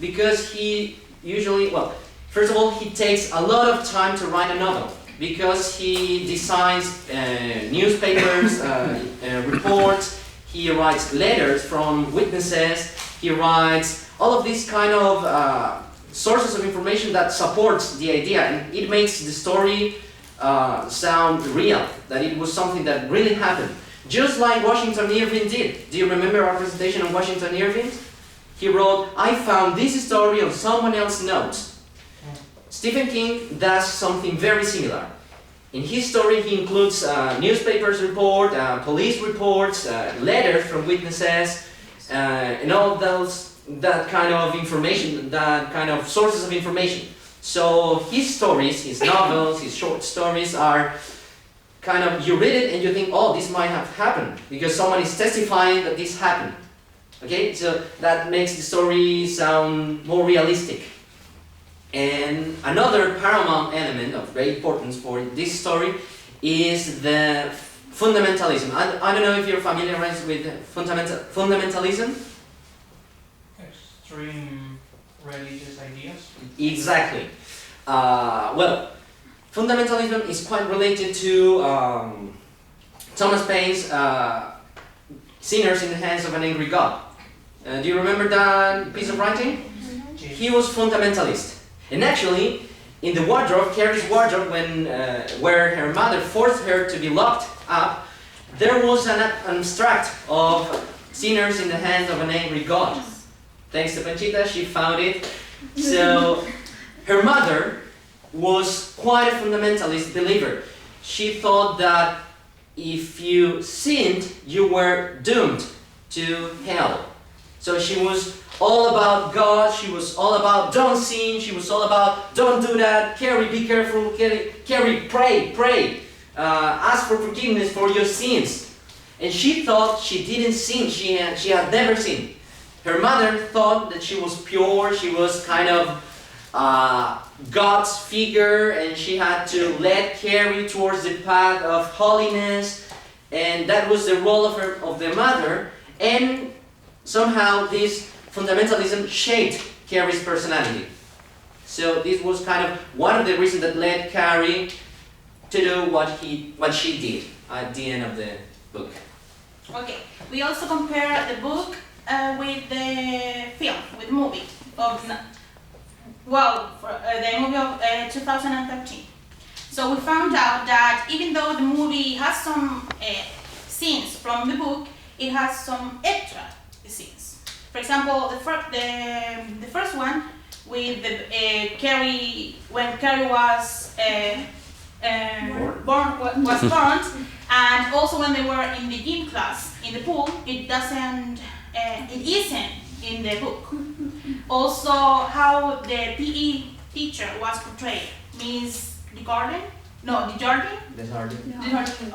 because he usually, well, first of all, he takes a lot of time to write a novel because he designs newspapers, reports, he writes letters from witnesses, he writes all of these kind of sources of information that supports the idea, and it makes the story sound real, that it was something that really happened. Just like Washington Irving did. Do you remember our presentation on Washington Irving? He wrote, "I found this story on someone else's notes." Stephen King does something very similar. In his story, he includes newspapers report, police reports, letters from witnesses, and all that kind of information, that kind of sources of information. So his stories, his novels, his short stories are kind of, you read it and you think, oh, this might have happened because someone is testifying that this happened. Okay, so that makes the story sound more realistic. And another paramount element of great importance for this story is the fundamentalism. I don't know if you're familiar with fundamentalism. Extreme religious ideas. Exactly. Well, fundamentalism is quite related to Thomas Paine's Sinners in the Hands of an Angry God. Do you remember that piece of writing? He was fundamentalist. And actually, in the wardrobe, Carrie's wardrobe, where her mother forced her to be locked up, there was an abstract of Sinners in the Hands of an Angry God. Thanks to Panchita, she found it. So, her mother was quite a fundamentalist believer. She thought that if you sinned, you were doomed to hell. So she was all about God, she was all about don't sin, she was all about don't do that, Carrie, be careful, Carrie, pray, ask for forgiveness for your sins. And she thought she didn't sin, she had never sinned. Her mother thought that she was pure, she was kind of God's figure, and she had to lead Carrie towards the path of holiness, and that was the role of the mother. And somehow this fundamentalism shaped Carrie's personality. So this was kind of one of the reasons that led Carrie to do what she did at the end of the book. Okay, we also compare the book with the film, with the movie of the movie of 2013. So we found out that even though the movie has some scenes from the book, it has some extra scenes. For example, the first one with Carrie, when Carrie was born, and also when they were in the gym class in the pool, it isn't in the book. Also, how the PE teacher was portrayed, Miss Desjardins?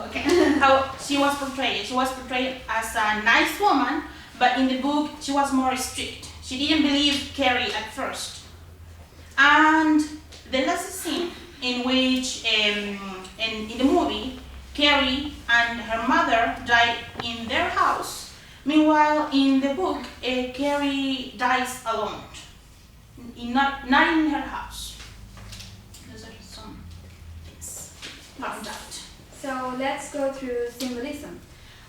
Okay. How she was portrayed. She was portrayed as a nice woman, but in the book she was more strict. She didn't believe Carrie at first. And the last scene in which, in the movie, Carrie and her mother died in their house. Meanwhile, in the book, Carrie dies alone, not in her house. Those are some things found out. So let's go through symbolism.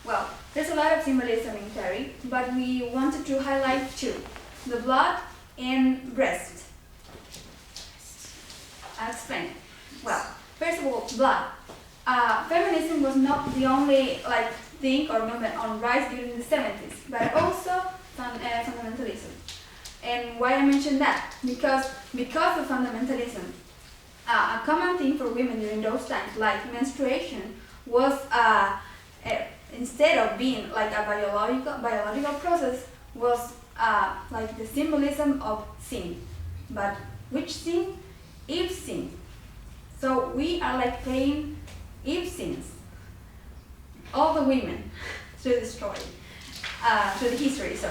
Well, there's a lot of symbolism in Carrie, but we wanted to highlight two: the blood and breast. I'll explain. Well, first of all, blood. Feminism was not the only thing or movement on rise during the 70s, but also fundamentalism. And why I mention that? Because of fundamentalism, a common thing for women during those times, like menstruation, was instead of being like a biological process, was like the symbolism of sin. But which sin? Eve's sin. So we are like playing Eve's sins. All the women through the story, through the history. So,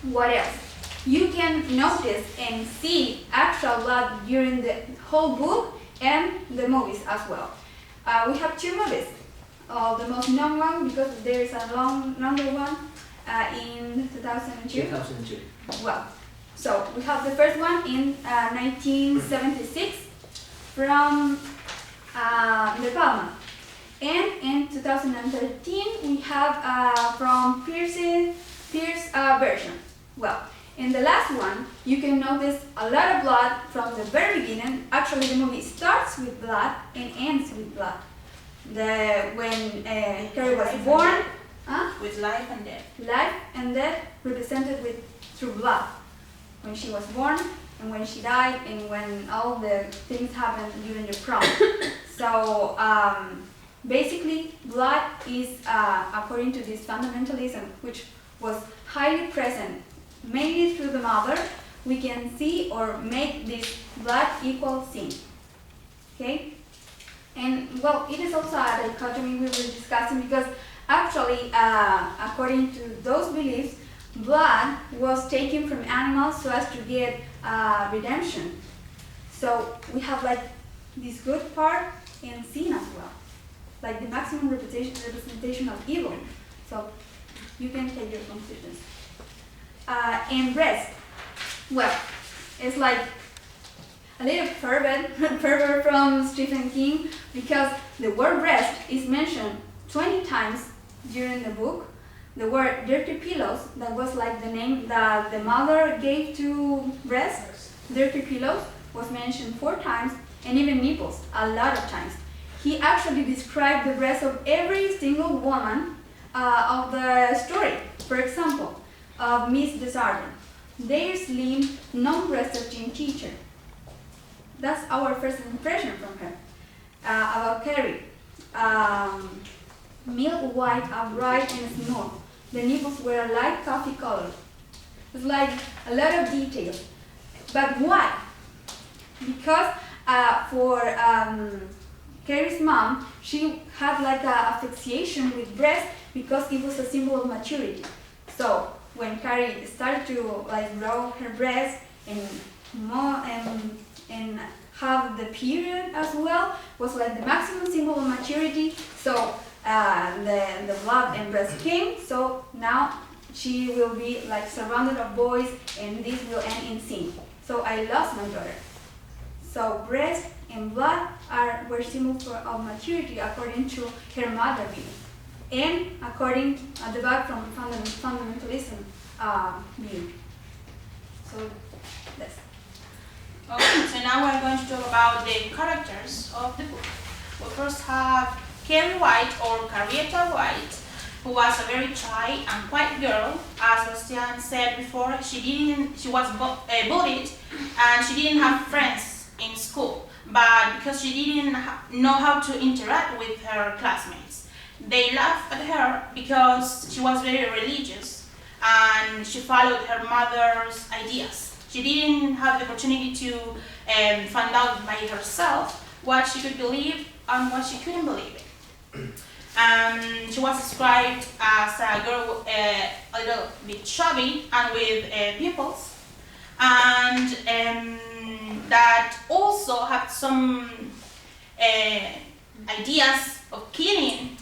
what else? You can notice and see actual blood during the whole book and the movies as well. We have two movies. The most known one, because there is a longer one, in 2002. 2002. Well, so we have the first one in 1976 from De Palma. And in 2013 we have from Pierce version. Well, in the last one you can notice a lot of blood from the very beginning. Actually the movie starts with blood and ends with blood. When Carrie was born, With life and death. life and death represented through blood. When she was born and when she died and when all the things happened during the prom. So basically blood is, according to this fundamentalism, which was highly present mainly through the mother, we can see or make this blood equal sin. Okay? And well, it is also a dichotomy we were discussing because actually, according to those beliefs, blood was taken from animals so as to get redemption. So we have like this good part and sin as well, like the maximum representation of evil. So you can take your conclusions. And breast, well, it's like a little fervor from Stephen King because the word breast is mentioned 20 times during the book. The word dirty pillows, that was like the name that the mother gave to breast. Dirty pillows was mentioned 4 times, and even nipples a lot of times. He actually described the breast of every single woman of the story. For example, of Miss Desjardins, their slim, non-breasted gym teacher. That's our first impression from her. About Carrie, milk white, upright and smooth. The nipples were a light coffee color. It's like a lot of detail. But why? Because for Carrie's mom, she had like a fixation with breast because it was a symbol of maturity. So when Carrie started to like grow her breast and have the period as well, was like the maximum symbol of maturity. So the blood and breast came. So now she will be like surrounded of boys, and this will end in sin. So I lost my daughter. So breast and blood were symbols of maturity according to her mother view, and according to the back from fundamentalism view. So that's. Okay, so now we're going to talk about the characters of the book. We first have Carrie White, or Carrieta White, who was a very shy and quiet girl. As Bastian said before, she was bullied and she didn't have friends in school. But because she didn't know how to interact with her classmates, they laughed at her because she was very religious and she followed her mother's ideas. She didn't have the opportunity to find out by herself what she could believe and what she couldn't believe in. She was described as a girl a little bit chubby and with pupils, and that also had some ideas of killing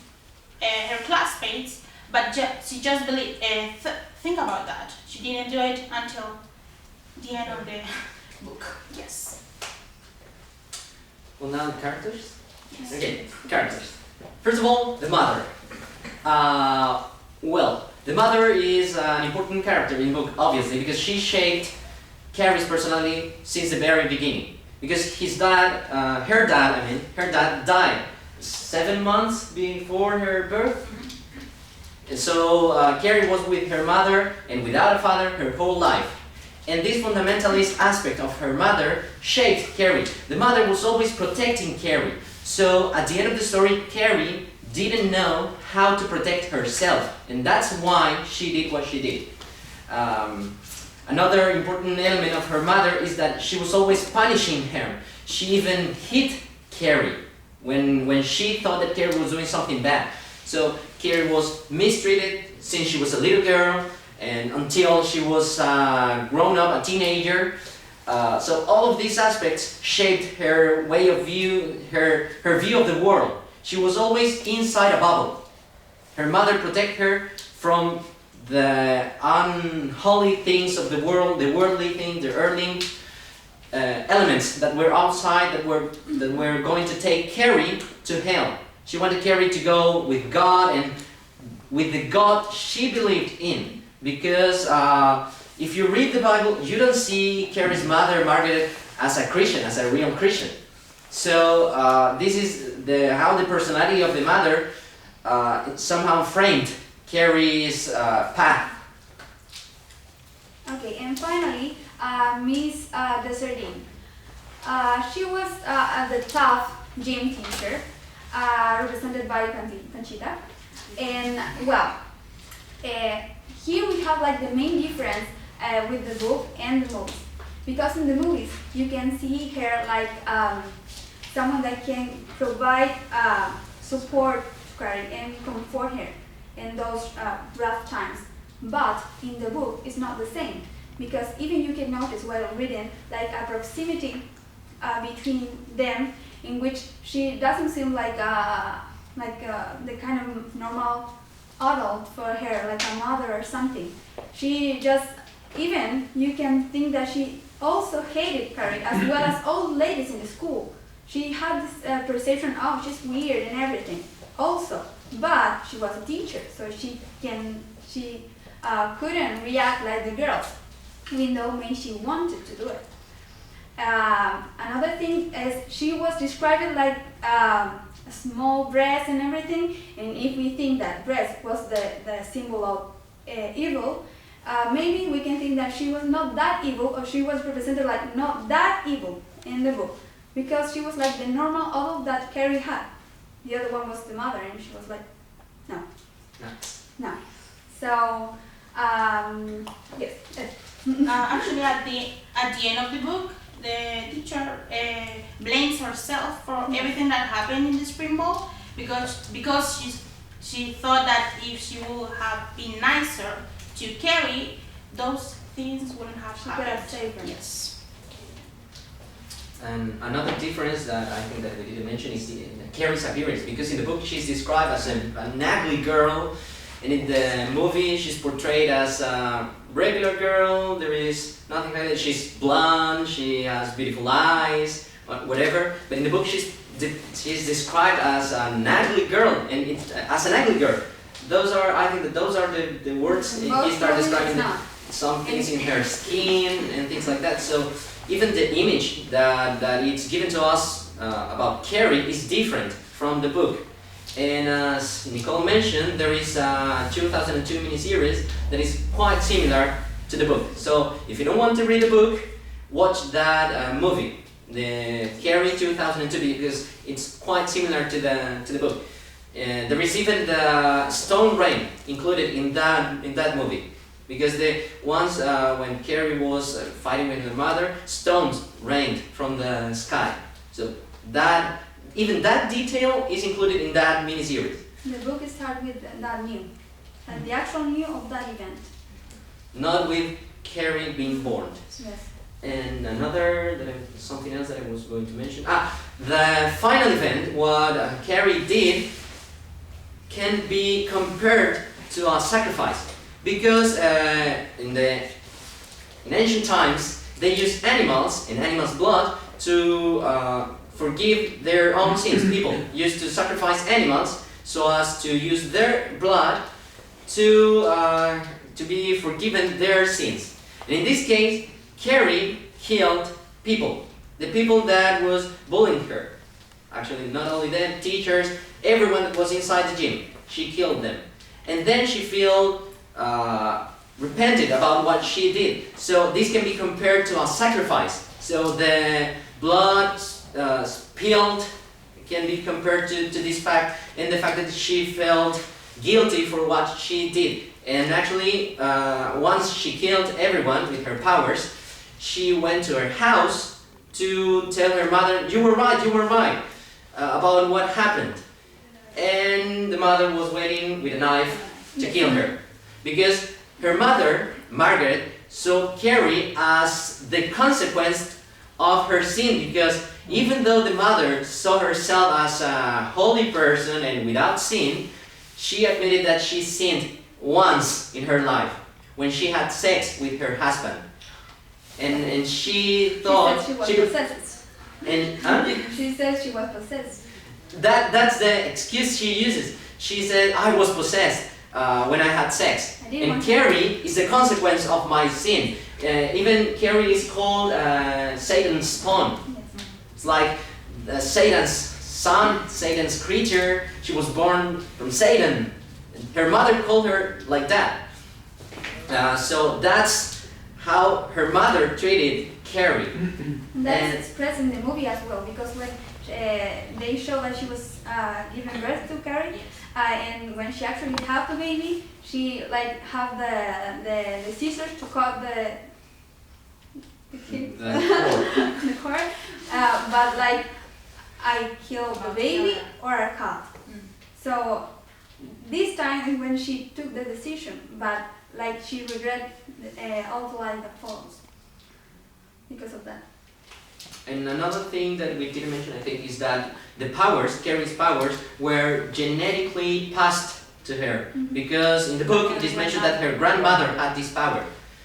her classmates, but she just believed, think about that. She didn't do it until the end of the book. Yes. Well, now the characters? Yes. Okay, characters. First of all, the mother. Well, the mother is an important character in the book, obviously, because she shaped Carrie's personality since the very beginning. Because her dad died 7 months before her birth. And so Carrie was with her mother and without a father her whole life. And this fundamentalist aspect of her mother shaped Carrie. The mother was always protecting Carrie. So at the end of the story, Carrie didn't know how to protect herself. And that's why she did what she did. Another important element of her mother is that she was always punishing her. She even hit Carrie when she thought that Carrie was doing something bad. So Carrie was mistreated since she was a little girl, and until she was grown up, a teenager. So all of these aspects shaped her way of view, her view of the world. She was always inside a bubble. Her mother protected her from the unholy things of the world, the worldly things, the earthly elements that were outside, that were going to take Carrie to hell. She wanted Carrie to go with God and with the God she believed in. Because if you read the Bible, you don't see Carrie's mother, Margaret, as a Christian, as a real Christian. So this is how the personality of the mother it somehow framed Carrie's path. Okay, and finally, Miss Desjardins. She was the tough gym teacher, represented by Conchita. And well, here we have like the main difference with the book and the movies. Because in the movies, you can see her like someone that can provide support to Carrie and comfort her in those rough times. But in the book, it's not the same. Because even you can notice while reading like a proximity between them, in which she doesn't seem like the kind of normal adult for her, like a mother or something. She just, even you can think that she also hated Carrie, as well as all ladies in the school. She had this perception, oh, she's weird and everything, also. But she was a teacher, so she couldn't react like the girls, even though maybe she wanted to do it. Another thing is she was described like a small breast and everything, and if we think that breast was the symbol of evil, maybe we can think that she was not that evil, or she was represented like not that evil in the book, because she was like the normal adult that Carrie had. The other one was the mother, and she was like, no. No. So, yes. Actually, at the end of the book, the teacher blames herself for everything that happened in the spring ball, because she thought that if she would have been nicer to Carrie, those things wouldn't have She could have happened. saved her. Yes. And another difference that I think that we didn't mention is Carrie's appearance, because in the book she's described as an ugly girl, and in the movie she's portrayed as a regular girl. There is nothing like that. She's blonde, she has beautiful eyes, whatever. But in the book she's described as an ugly girl, and as an ugly girl. I think that those are the words he started describing some things in her skin and things like that. So even the image that it's given to us about Carrie is different from the book. And as Nicole mentioned, there is a 2002 miniseries that is quite similar to the book. So if you don't want to read the book, watch that movie, the Carrie 2002, because it's quite similar to the book. There is even the stone rain included in that movie. Because once when Carrie was fighting with her mother, stones rained from the sky. So even that detail is included in that miniseries. The book starts with that new, like the actual new of that event. Not with Carrie being born. Yes. And something else that I was going to mention. The final event, what Carrie did, can be compared to a sacrifice. Because in ancient times, they used animals and animals' blood to forgive their own sins. People used to sacrifice animals so as to use their blood to be forgiven their sins. And in this case, Carrie killed people. The people that was bullying her. Actually, not only them, teachers, everyone that was inside the gym. She killed them. And then she felt repented about what she did. So this can be compared to a sacrifice. So the blood spilled can be compared to this fact, and the fact that she felt guilty for what she did. And actually, once she killed everyone with her powers, she went to her house to tell her mother, you were right, about what happened. And the mother was waiting with a knife to kill her. Because her mother, Margaret, saw Carrie as the consequence of her sin. Because even though the mother saw herself as a holy person and without sin, she admitted that she sinned once in her life when she had sex with her husband, and she thought she said she was possessed. and She said she was possessed. that's the excuse she uses. She said, I was possessed when I had sex. And Carrie is the consequence of my sin. Even Carrie is called Satan's spawn. Yes. It's like Satan's son, Satan's creature. She was born from Satan. Her mother called her like that. So that's how her mother treated Carrie. And that's expressed in the movie as well, because when they show that she was giving birth to Carrie, and when she actually had the baby, she like have the scissors to cut the cord, but like I killed the baby or a cat. So this time is when she took the decision, but like she regret all the life that follows because of that. And another thing that we didn't mention, I think, is that the powers, Carrie's powers, were genetically passed to her. Because in the book it is mentioned that her grandmother had this power.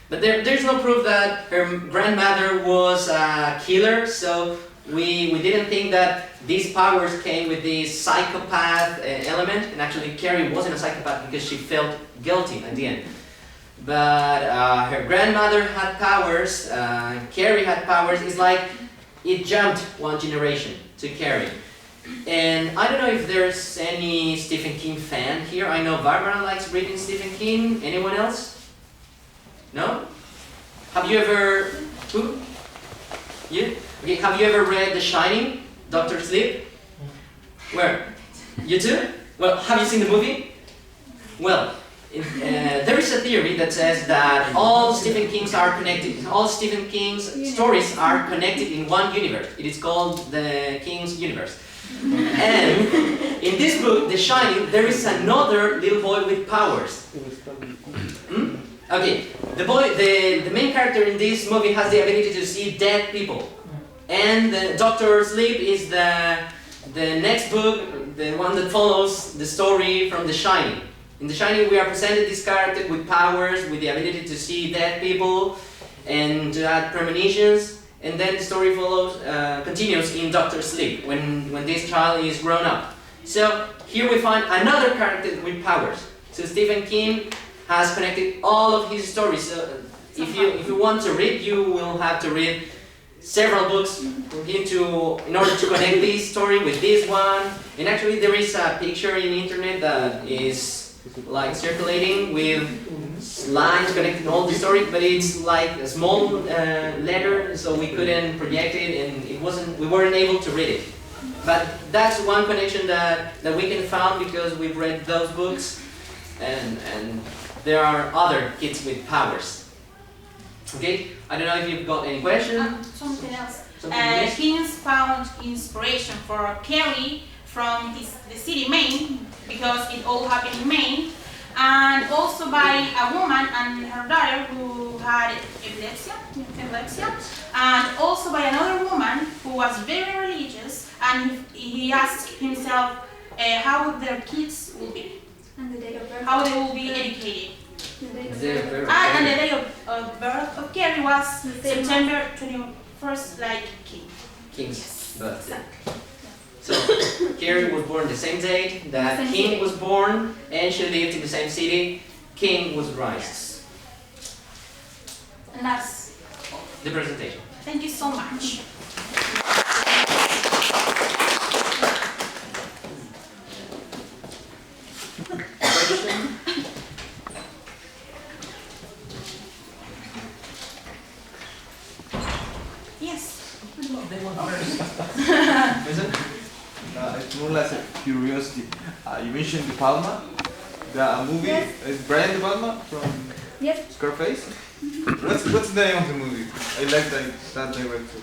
But there's no proof that her grandmother was a killer, so we didn't think that these powers came with this psychopath element. And actually Carrie wasn't a psychopath because she felt guilty at the end. But her grandmother had powers, Carrie had powers. It's like it jumped one generation to Carrie. And I don't know if there's any Stephen King fan here. I know Barbara likes reading Stephen King. Anyone else? No? Have you ever... Who? You? Okay, have you ever read The Shining? Dr. Sleep? Where? You too? Well, have you seen the movie? Well, there is a theory that says that all Stephen King's are connected. All Stephen King's stories are connected in one universe. It is called the King's universe. And in this book, The Shining, there is another little boy with powers. Okay, the main character in this movie has the ability to see dead people. And the Dr. Sleep is the next book, the one that follows the story from The Shining. In The Shining, we are presented this character with powers, with the ability to see dead people and to have premonitions. And then the story continues in Dr. Sleep, when this child is grown up. So here we find another character with powers. So Stephen King has connected all of his stories. So if you want to read, you will have to read several books from him in order to connect this story with this one. And actually there is a picture in the internet that is like circulating with lines connecting all the story, but it's like a small letter, so we couldn't project it, and we weren't able to read it. But that's one connection that we can find because we've read those books, and there are other kids with powers. Okay, I don't know if you've got any questions. Something else. Else? Kings found inspiration for Carrie from the city Maine, because it all happened in Maine, and also by a woman and her daughter who had epilepsy, and also by another woman who was very religious, and he asked himself how their kids will be, And the date of birth. how they will be educated. The date of The birth. birth. And the day of birth of Carrie was The same September 21st, like King. King's birthday. So Carrie was born the same date that Same King city. was born, and she lived in the same city. King was raised. And that's The presentation. thank you so much. Question? Yes. They went first. Question? It's more like a curiosity. You mentioned De Palma, the movie. Yes. Is Brian De Palma from Yes. Scarface? What's the name of the movie? I like that director.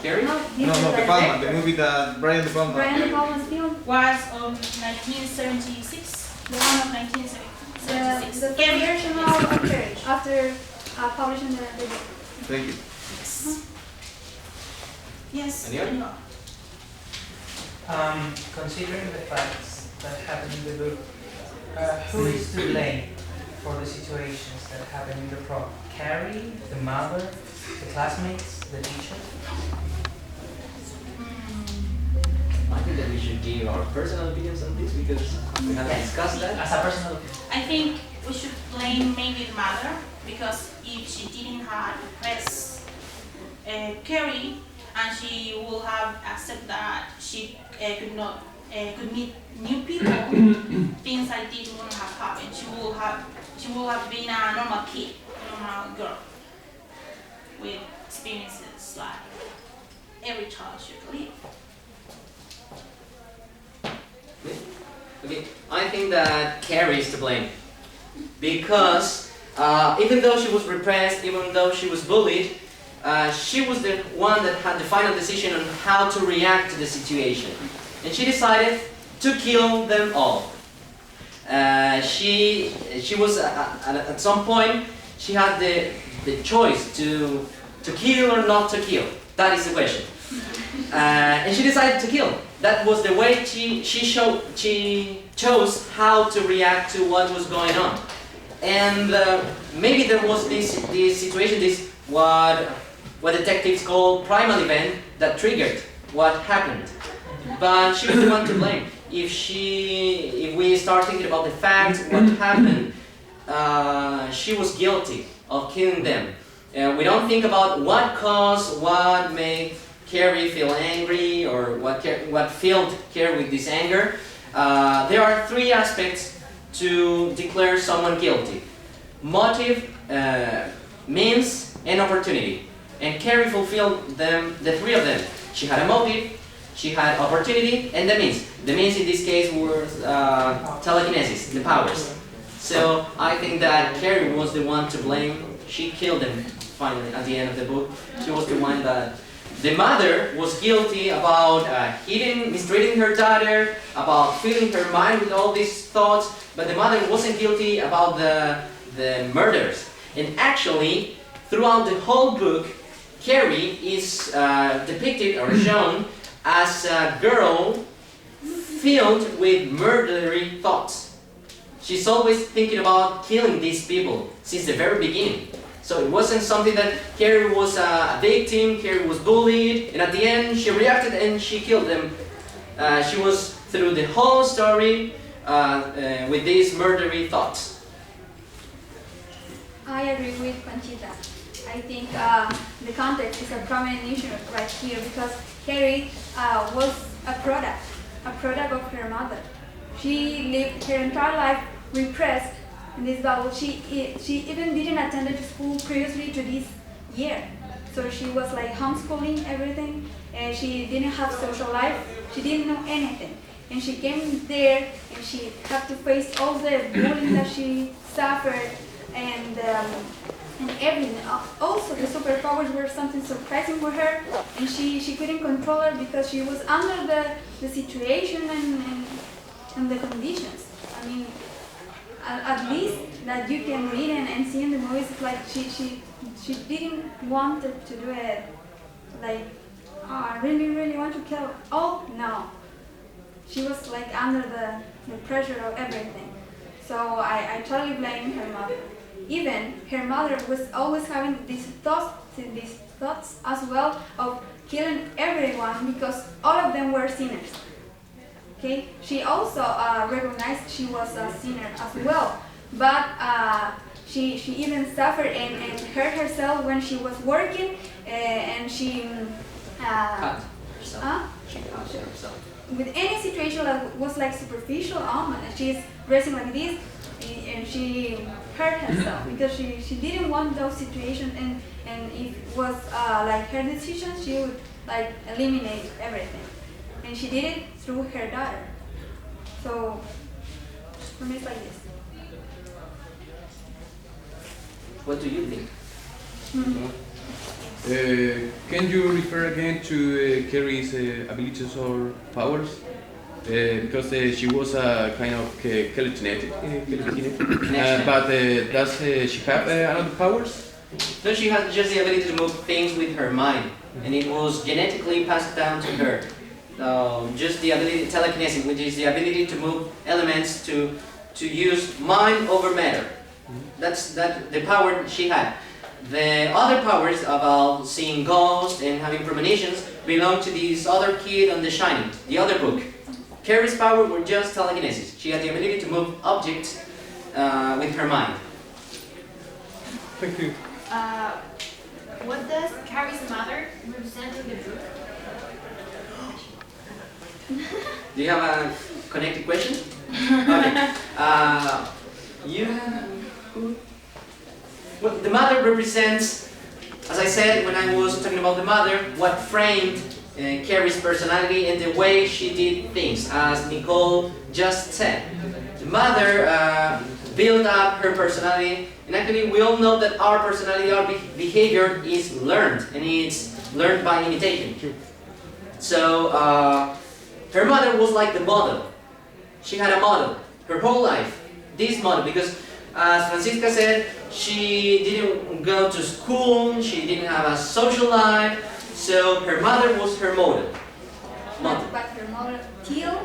Carrie? He's No, the De Palma, director. the movie that Brian De Palma. Brian De Palma's film. Was on 1976. The one of 1976. The Carrie. version of Carrie after publishing the book. Thank you. Yes. Any other? Anyone? Considering the facts that happen in the book, Who is to blame for the situations that happen in the prom? Carrie, the mother, the classmates, the teacher? I think that we should give our personal opinions on this because we haven't discussed that. As a personal I think we should blame maybe the mother, because if she didn't have repressed Carrie, and she would have accepted that she could meet new people, things like this wouldn't have happened. She would have been a normal kid, a normal girl, with experiences like every child should live. Okay, I think that Carrie is to blame because even though she was repressed, even though she was bullied, she was the one that had the final decision on how to react to the situation, and she decided to kill them all. She was at some point she had the choice to kill or not to kill. That is the question, and she decided to kill. That was the way she chose how to react to what was going on. And maybe there was this situation, this what detectives call primal event that triggered what happened. But she was the one to blame. If we start thinking about the facts, what happened, she was guilty of killing them. We don't think about what caused, what made Carrie feel angry, or what filled Carrie with this anger. There are three aspects to declare someone guilty: motive, means, and opportunity. And Carrie fulfilled them, the three of them. She had a motive, she had opportunity, and the means. The means in this case were telekinesis, the powers. So I think that Carrie was the one to blame. She killed them finally at the end of the book. She was the one that. The mother was guilty about mistreating her daughter, about filling her mind with all these thoughts, but the mother wasn't guilty about the murders. And actually, throughout the whole book, Carrie is depicted or shown as a girl filled with murdery thoughts. She's always thinking about killing these people since the very beginning. So it wasn't something that Carrie was a victim, Carrie was bullied, and at the end she reacted and she killed them. She was through the whole story with these murdery thoughts. I agree with Conchita. I think the context is a prominent issue right here because Carrie was a product of her mother. She lived her entire life repressed in this bubble. She even didn't attend to school previously to this year. So she was like homeschooling everything, and she didn't have social life. She didn't know anything. And she came there and she had to face all the bullying that she suffered and everything. Also, the superpowers were something surprising for her, and she couldn't control it because she was under the situation and the conditions. I mean, at least that you can read and see in the movies, like she didn't want to do it. Like, oh, I really want to kill. Oh no, she was like under the pressure of everything. So I totally blame her mother. Even her mother was always having these thoughts as well of killing everyone because all of them were sinners. Okay, she also recognized she was a sinner as well, but she even suffered and hurt herself when she was working, and she Cut herself. She cut herself. with any situation that was like superficial, she's dressing like this, and she hurt herself because she didn't want those situations, and if it was like her decision, she would like eliminate everything. And she did it through her daughter. So, for me it's like this. What do you think? Can you refer again to Carrie's abilities or powers? Because she was a kind of telekinetic, but does she have other powers? No, she had just the ability to move things with her mind, and it was genetically passed down to her. Just the ability, telekinesis, which is the ability to move elements to to use mind over matter. That's the power she had. The other powers about seeing ghosts and having premonitions belong to this other kid on The Shining, the other book. Carrie's power were just telekinesis. She had the ability to move objects with her mind. Thank you. What does Carrie's mother represent in the book? Do you have a connected question? Okay. You have... Well, the mother represents, as I said when I was talking about the mother, what framed Carrie's personality and the way she did things, as Nicole just said. The mother built up her personality, and actually we all know that our personality, our behavior is learned, and it's learned by imitation. So her mother was like the model. She had a model her whole life, this model, because as Francisca said, she didn't go to school, she didn't have a social life, so her mother was her model. But her mother till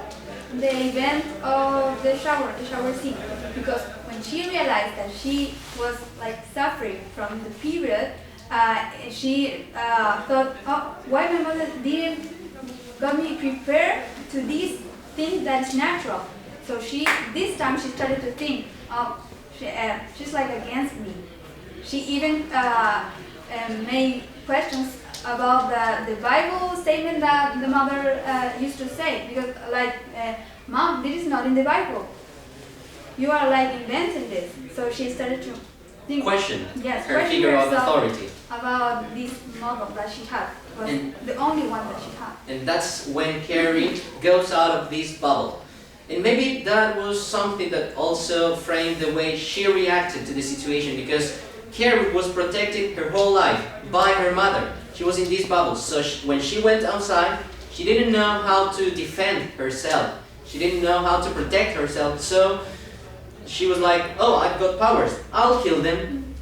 the event of the shower scene, because when she realized that she was like suffering from the period, she thought, oh, why my mother didn't got me prepared to this thing that's natural. So this time she started to think, oh, she's like against me. She even made questions about the Bible statement that the mother used to say, because like, Mom, this is not in the Bible. You are like inventing this. So she started to think, Question. Yes, Her question figure of herself authority. about this model that she had. Was the only one that she had. And that's when Carrie goes out of this bubble. And maybe that was something that also framed the way she reacted to the situation, because Carrie was protected her whole life by her mother. She was in this bubble, so when she went outside, she didn't know how to defend herself. She didn't know how to protect herself, so she was like, oh, I've got powers, I'll kill them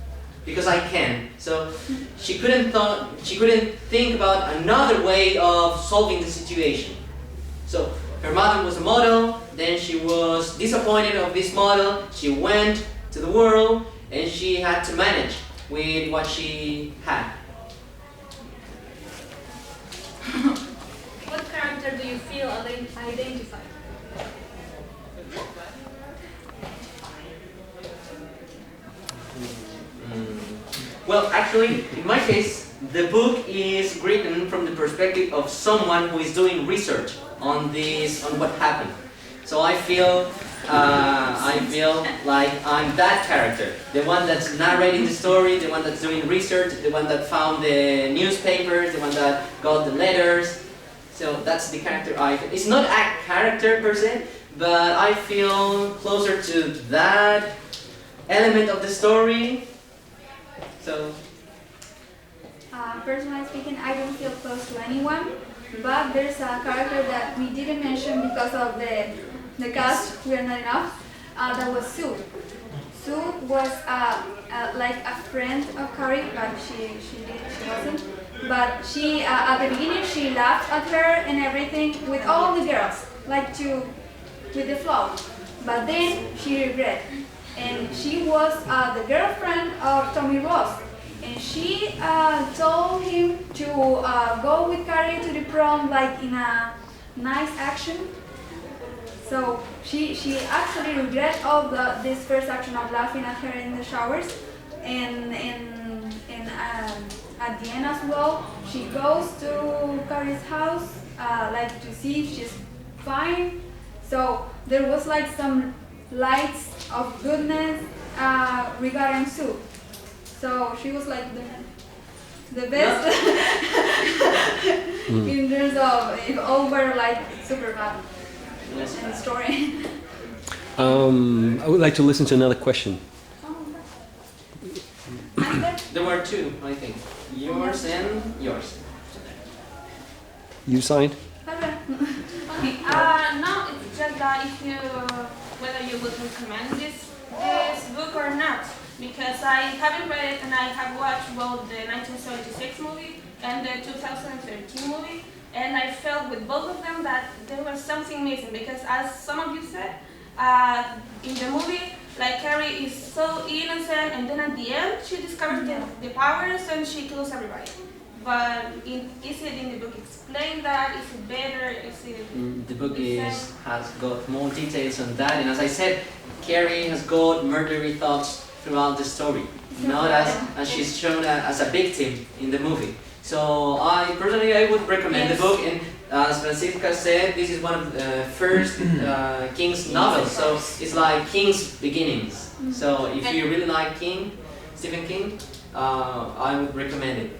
because I can. So she couldn't think about another way of solving the situation. So her mother was a model, then she was disappointed of this model, she went to the world, and she had to manage with what she had. What character do you feel identified? Well, actually, in my case, the book is written from the perspective of someone who is doing research on what happened. So I feel like I'm that character, the one that's narrating the story, the one that's doing research, the one that found the newspapers, the one that got the letters. So that's the character I feel. It's not a character per se, but I feel closer to that element of the story. So. Personally speaking, I don't feel close to anyone, but there's a character that we didn't mention because of the cast. We are not enough. That was Sue. Sue was like a friend of Carrie, but she wasn't. But she at the beginning she laughed at her and everything with all the girls, like with the flow. But then she regret, and she was the girlfriend of Tommy Ross. And she told him to go with Carrie to the prom, like in a nice action. So she actually regret all this first action of laughing at her in the showers, and at the end as well, she goes to Carrie's house, like to see if she's fine. So there was like some lights of goodness regarding Sue. So she was like the best in terms of if all were like super bad in the story. I would like to listen to another question. There were two, I think. Yours and yours. You signed? Okay. No, it's just that if you whether you would recommend this book or not. Because I haven't read it and I have watched both the 1976 movie and the 2013 movie, and I felt with both of them that there was something missing, because as some of you said, In the movie, like Carrie is so innocent, and then at the end she discovers the powers and she kills everybody. But is it in the book explained that? Is it better? Is it The book has got more details on that, and as I said, Carrie has got murdery thoughts throughout the story, not as she's shown as a victim in the movie. So I would recommend the book, and as Francisca said, this is one of the first King's novels, so it's like King's beginnings. So if you really like Stephen King, I would recommend it.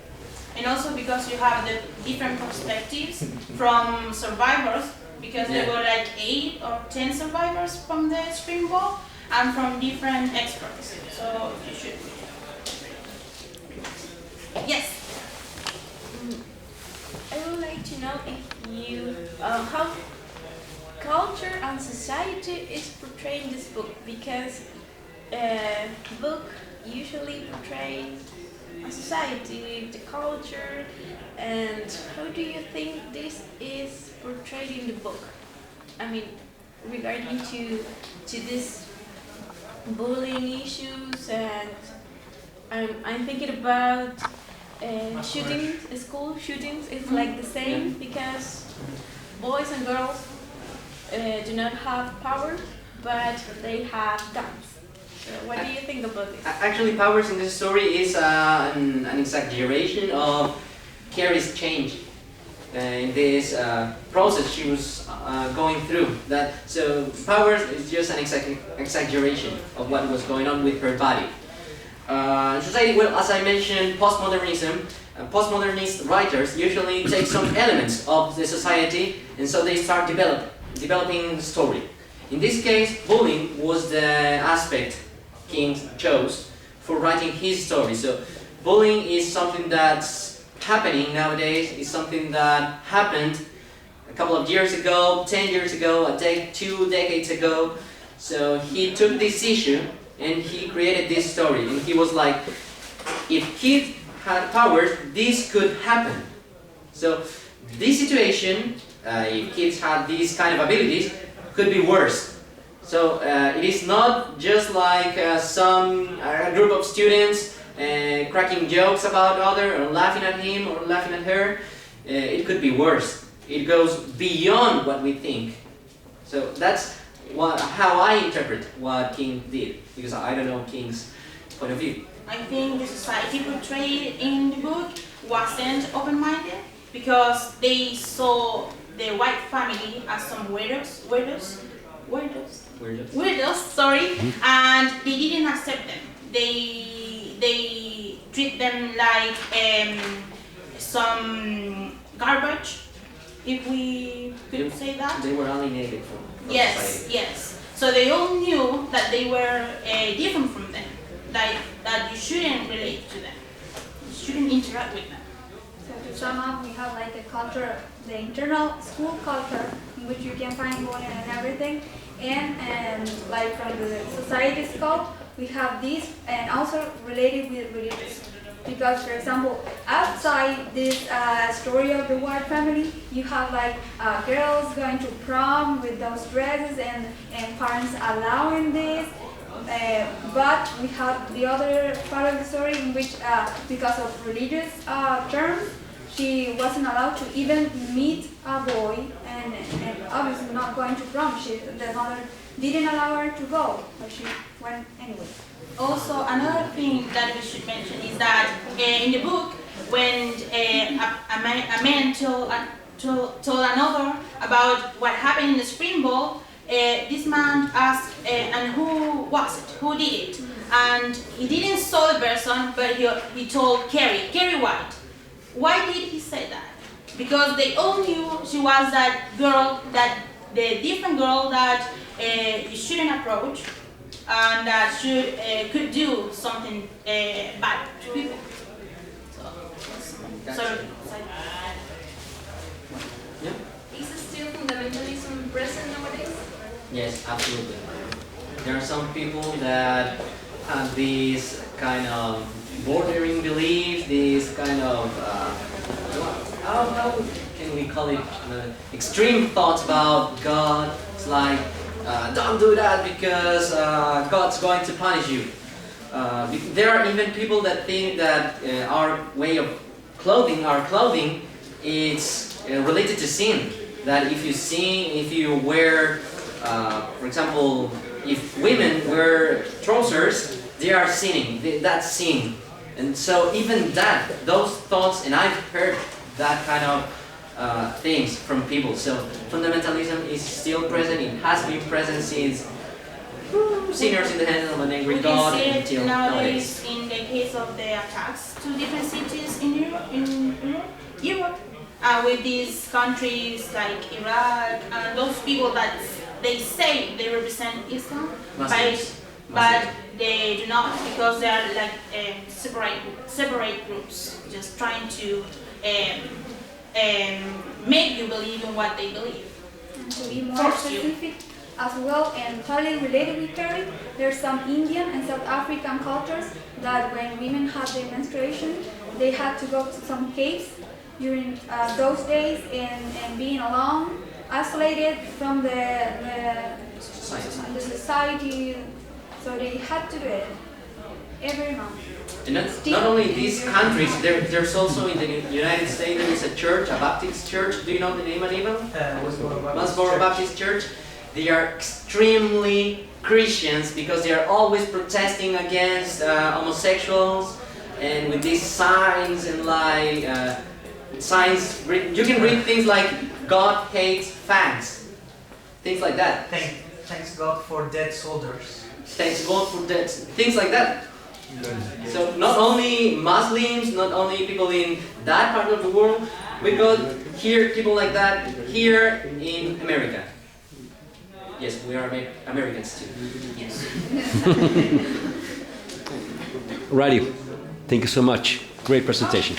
And also because you have the different perspectives from survivors, because there were like 8 or 10 survivors from the Spring Ball, and from different experts. So you should. Yes. I would like to know if you how culture and society is portrayed in this book, because book usually portrays a society, the culture, and how do you think this is portrayed in the book? I mean, regarding to this bullying issues, and I'm thinking about shootings, school shootings. It's like the same, because boys and girls do not have powers, but they have guns. So what do you think about this? Actually, powers in this story is an exaggeration of Carrie's change in this process she was going through. So powers is just an exaggeration of what was going on with her body. Society, well, as I mentioned, postmodernist writers usually take some elements of the society, and so they start developing the story. In this case, bullying was the aspect King chose for writing his story. So bullying is something that's happening nowadays, is something that happened a couple of years ago, 10 years ago, 2 decades ago. So he took this issue and he created this story, and he was like, if kids had powers, this could happen. So this situation, if kids had these kind of abilities, could be worse. So it is not just like a group of students cracking jokes about other, or laughing at him or laughing at her. It could be worse. It goes beyond what we think. So that's how I interpret what King did, because I don't know King's point of view. I think the society portrayed in the book wasn't open-minded, because they saw the white family as some weirdos, sorry, and they didn't accept them. They treat them like some garbage, if we could say that. They were alienated from society. Yes. So they all knew that they were different from them, that you shouldn't relate to them, you shouldn't interact with them. So to sum up, we have like a culture, the internal school culture, in which you can find bullying and everything, and like from the society scope, we have this, and also related with religious. Because, for example, outside this story of the white family, you have like girls going to prom with those dresses, and parents allowing this. But we have the other part of the story in which, because of religious terms, she wasn't allowed to even meet a boy, and obviously not going to prom. The mother didn't allow her to go, but she went anyway. Also, another thing that we should mention is that in the book, when a man told another about what happened in the Spring Ball, this man asked, and who was it? Who did it? And he didn't saw the person, but he told Carrie White. Why did he say that? Because they all knew she was that girl, the different girl that you shouldn't approach, and that could do something bad to people. Is still fundamentalism present nowadays? Yes, absolutely. There are some people that have these kind of bordering beliefs, these kind of how can we call it, extreme thoughts about God. It's like don't do that because God's going to punish you. There are even people that think that our way of clothing, is related to sin. That if you sin, if you wear, for example, if women wear trousers, they are sinning. That's sin. And so even those thoughts, and I've heard that kind of things from people. So fundamentalism is still present. It has been present since sinners in the hands of an angry God We can see until it nowadays. nowadays in the case of the attacks to different cities in Europe. With these countries like Iraq and those people that they say they represent Islam, but they do not, because they are like separate groups, just trying to make you believe in what they believe. And to be more specific as well, and totally related with Carrie, there's some Indian and South African cultures that when women had their menstruation, they had to go to some caves during those days and being alone, isolated from the society. So they had to do it every month. And not only these countries, there's also in the United States there is a church, a Baptist church. Do you know the name, Aníbal? Westboro Baptist Church. They are extremely Christians because they are always protesting against homosexuals, and with these signs and like signs, you can read things like "God hates fags," things like that. Thanks God for dead soldiers. Thanks God for dead, things like that. So not only Muslims, not only people in that part of the world, we got here people like that here in America. Yes, we are Americans too. Yes. Righty. Thank you so much. Great presentation.